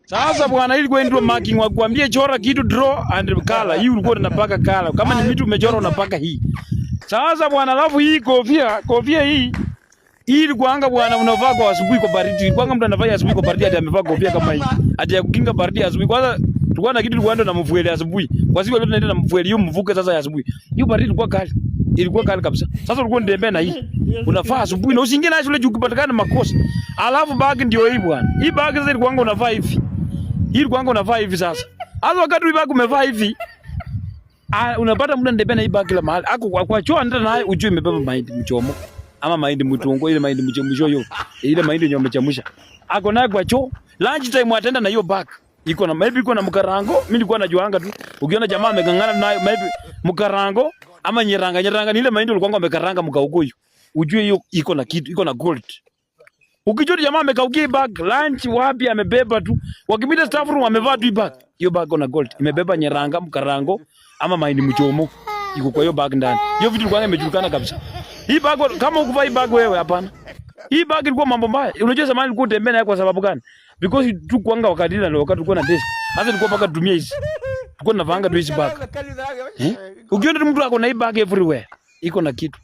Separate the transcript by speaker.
Speaker 1: Sasa bwana, ili ndio marking wa kuambia chora kitu draw and color. Hii ulikuwa unapaka color. Kama ni mtu umechora unapaka hii. Sasa bwana, alafu hii kofia hii ilikuanga bwana unavaa kwa asubuhi kwa baridi. Ilikuanga mtu anavaa asubuhi kwa baridi hadi amevaa kofia kama hii. Hadi ya kukinga baridi asubuhi. Kwanza tulikuwa na kitu tulikuwa ndo na mvuele asubuhi. Kwa siku yote naenda na mvuele hiyo mvuke sasa ya asubuhi. Hiyo baridi ilikuwa kali. Ilikuwa kali kabisa. Sasa ulikuwa ndembea na hii. Unavaa asubuhi na usiingie na shule ukipatikana makosa. Alafu bag ndio hii bwana. Hii bag sasa ilikuanga unavaa hivi. Hii ilikuanga unavaa hivi sasa. Hata wakati hii bag umevaa hivi, unapata muda ndembea na hii bag kila mahali. Ako kwa choo ndio naye ujue imebeba mahindi mchomo ama mahindi mtungo, ile mahindi mchemsho hiyo. Ile mahindi yenye umechemsha. Ako naye kwa choo. Lunch time atenda na hiyo bag. Iko na maybe iko na mkarango. Mimi nilikuwa najuanga tu. Ukiona jamaa amegangana nayo maybe mkarango ama nyeranga ni ile mahindi ulikuwa umekaranga mkaukuyu. Ujue hiyo iko na kitu, iko na gold. Ukijua jamaa amekaukia bag lunch wapi amebeba tu. Wakimita staff room amevaa tu bag. Hiyo bag iko na gold. Imebeba nyeranga, mkarango ama mahindi mchomo. Iko kwa hiyo bag ndani. Hiyo vitu ilikuwa imejulikana kabisa. Hii bag kama ukuvaa hii bag wewe hapana. Hii bag ilikuwa mambo mbaya. Unajua zamani ulikuwa utembea nayo kwa sababu gani? Because tu kuanga wakati na wakati tulikuwa na desk. Hata tulikuwa paka tumia hizi. Tulikuwa tunavanga tu hizi bag. Ukiona mtu ako na hii bag everywhere, iko na kitu.